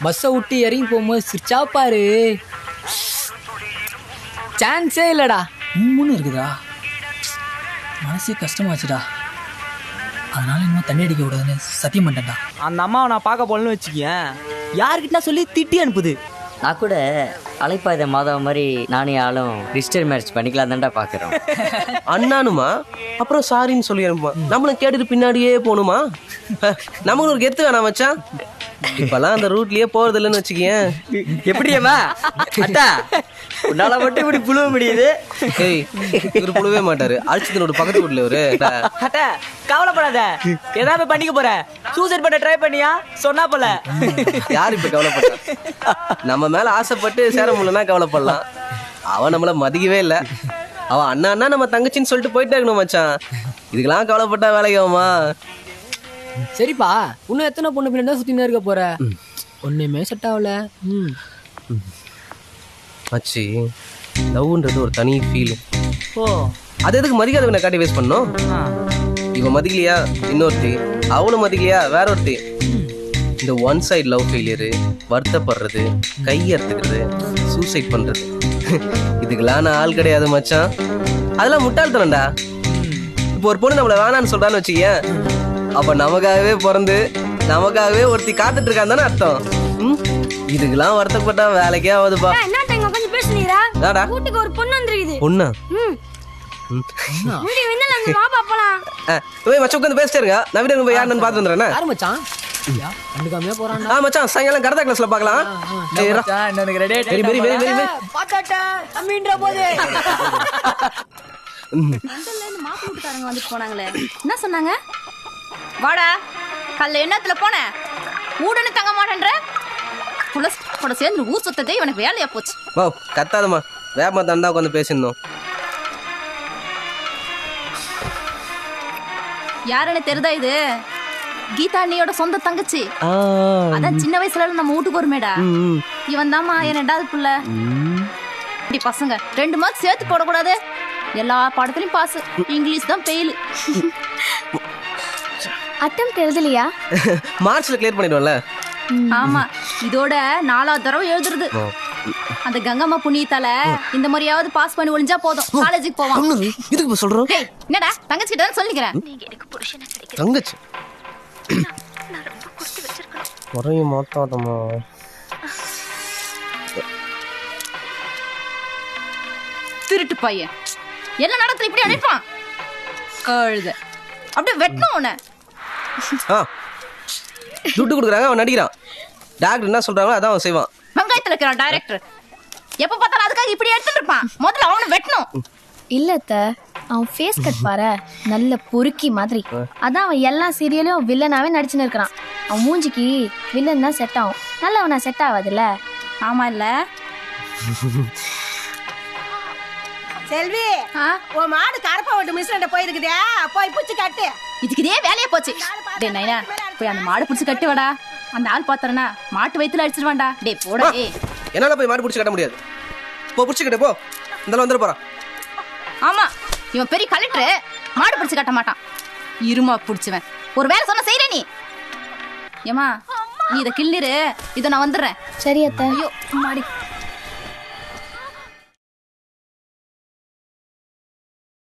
பஸ்ஸை விட்டு இறங்கி போகும்போது சிரிச்சா பாரு, சான்ஸே இல்லடா. உம்முன்னு இருக்குதா, மனசே கஷ்டமாச்சுடா. அதனால இன்னும் தண்ணி அடிக்க கூடாதுன்னு சத்தியம் பண்ணிட்டேன்டா. அந்த அம்மாவை நான் பார்க்க போலன்னு வச்சுக்கேன், யாருக்கிட்ட சொல்லி திட்டி அனுப்புது. நான் கூட அலைப்பாய்த மாதவ மாதிரி நானே ஆளும் ரிஜிஸ்டர் மேரேஜ் பண்ணிக்கலாம் தான்டா பார்க்குறோம். அண்ணானுமா அப்புறம் சாரின்னு சொல்லி அனுப்புவான். நம்மளும் கேட்டுட்டு பின்னாடியே போகணுமா? நமக்கு ஒரு கெத்து வேணாம் மச்சான். இப்பெல்லாம் அந்த ரூட்லயே போறது இல்லைன்னு வச்சுக்கேன். எப்படியம்மா அட்டா உன்னால மட்டும் இப்படி புழுவ முடியுது? ஏய், இவரு புழுவே மாட்டாரு. அழிச்சதனோட பக்கத்து வீட்டுல இவரு. அட்டா கவலைப்படாத, ஏதாவது பண்ணிக்க போற. சூசைட் பண்ண ட்ரை பண்ணியா சொன்னா போல. யாரு இப்ப கவலைப்பட்டா? நம்ம மேல ஆசைப்பட்டு சேர முடியலன்னா கவலைப்படலாம். அவன் நம்மள மதிக்கவே இல்லை. அவன் அண்ணா அண்ணா நம்ம தங்கச்சின்னு சொல்லிட்டு போயிட்டே இருக்கணும் மச்சான். இதுக்கெல்லாம் கவலைப்பட்டா வேலைக்காகுமா? சரிப்பா, இன்னும் எத்தனை பொண்ணு பின்னாடி சுத்தினே இருக்க போற? ஒண்ணுமே செட் ஆகல. மச்சி, லவ்ன்றது ஒரு தனி ஃபீல். ஓ, அது எதுக்கு மதிக்காதவனை காட்டி வேஸ்ட் பண்ணோம்? இவன் மதிக்கலையா இன்னொருத்தி, அவனும் மதிக்கலையா வேற ஒருத்தி. இந்த ஒன் சைடு லவ் ஃபெயிலியரு, வருத்தப்படுறது, கையறுத்துக்கிறது, சூசைட் பண்றது, இதுக்கெல்லாம் நான் ஆள் கிடையாது மச்சான். அதெல்லாம் முட்டாள்தனம்டா. இப்போ ஒரு பொண்ணு நம்மள வேணான்னு சொல்றான்னு வச்சுக்கேன், அப்ப நமக்காகவே பிறந்து நமக்காகவே ஒருத்தி காத்துட்டு இருக்கான்னு தானே அர்த்தம். இதுக்கெல்லாம் வருத்தப்பட்டா வேலைக்கே ஆகுதுப்பா. கொஞ்சம் பேசுனீரா? என்னடா வீட்டுக்கு ஒரு பொண்ணு வந்துருக்குது. பொண்ணா? வீடு வெண்ணல அந்த வா பாப்பலாம். ஏய் மச்சான் உட்கார்ந்து பேசிட்டே இருங்க. நான் வீட்டுக்கு போய் யாருன்னு பார்த்து வந்துறேன். யாரு மச்சான்? கண்டுக்காம போறான்டா. மச்சான் சாயங்காலம் கரதா கிளாஸ்ல பார்க்கலாம். எனக்கு ready very very very very பாத்தாட்டா அம்மின்ற போதே. அங்கல்ல இந்த மாப்பு வீட்டுக்காரங்க வந்து போனாங்களே, என்ன சொன்னாங்க? வாடா, கல்ல என்னத்துல போன ஊடனே தங்க மாட்டேன்ற. புலஸ் கூட சேர்ந்து ஊர் சுத்ததே இவனுக்கு வேலையா போச்சு. வா கத்தாதம்மா, வேப்ப தண்டா உட்காந்து பேசியிருந்தோம். யாருன்னு தெரியுதா? இது கீதா அண்ணியோட சொந்த தங்கச்சி. அதான் சின்ன வயசுல நம்ம வீட்டுக்கு வருமேடா, இவன் தாமா என் ரெண்டாவது புள்ள. இப்படி பசங்க 2 மார்க் சேர்த்து போடக்கூடாது, எல்லா பாடத்திலையும் பாஸ், இங்கிலீஷ் தான் ஃபெயில். அட்டம் எழுதலையா? மார்ச்ல கிளியர் பண்ணிடுவோம்ல. ஆமா, இதோட 4வது தடவை எழுதுறது. அந்த கங்கம்மா புண்ணியத்தால இந்த மாதிரியாவது பாஸ் பண்ணி ஒளிஞ்சா போதும், காலேஜுக்கு போவான். இதுக்கு சொல்றோம். டேய் என்னடா, தங்கச்சி கிட்ட தான் சொல்லிக்கிறேன். தங்கச்சி குறையும் மாத்தாதம்மா. திருட்டு பையன் என்ன நடத்துல இப்படி அனுப்பான்? கழுத அப்படியே வெட்டணும் உன்னை. துட்டு கொடுக்குறாங்க, அவன் நடிக்கிறான். டாக்டர் என்ன சொல்றாங்களோ அதான் அவன் செய்வான். வெங்காயத்துல இருக்கிறான் டைரக்டர், எப்ப பார்த்தாலும் அதுக்காக இப்படி எடுத்துட்டு இருப்பான். முதல்ல அவனை வெட்டணும். இல்லத்த, அவன் ஃபேஸ் கட் பாரு, நல்ல பொறுக்கி மாதிரி. அதான் அவன் எல்லா சீரியலும் வில்லனாவே நடிச்சுன்னு இருக்கிறான். அவன் மூஞ்சிக்கு வில்லன் தான் செட் ஆகும், நல்லவனா செட் ஆகாதுல்ல. ஆமா இல்ல செல்வி, உன் மாடு கரப்பா விட்டு மிஸ்ரண்ட போயிருக்குதே, போய் புடிச்சு கட்டு. இதுக்கு இதே வேலையே போச்சு. டேய் நைனா, போய் அந்த மாடு புடிச்சு கட்டு வாடா. அந்த ஆள் பாத்தறனா மாட்டு வயித்துல அடிச்சிருவான்டா. டேய் போடா. டேய் என்னால போய் மாடு புடிச்சு கட்ட முடியாது. போ புடிச்சு கட்டு போ. இந்தல வந்துற போறான். ஆமா, இவன் பெரிய கலெக்டர், மாடு புடிச்சு கட்ட மாட்டான். இருமா புடிச்சுவன். ஒரு வேலை சொன்ன செய்யற நீ. ஏமா நீ இத கிள்ளிரு, இத நான் வந்துடுறேன். சரி அத்தை. ஐயோ மாடி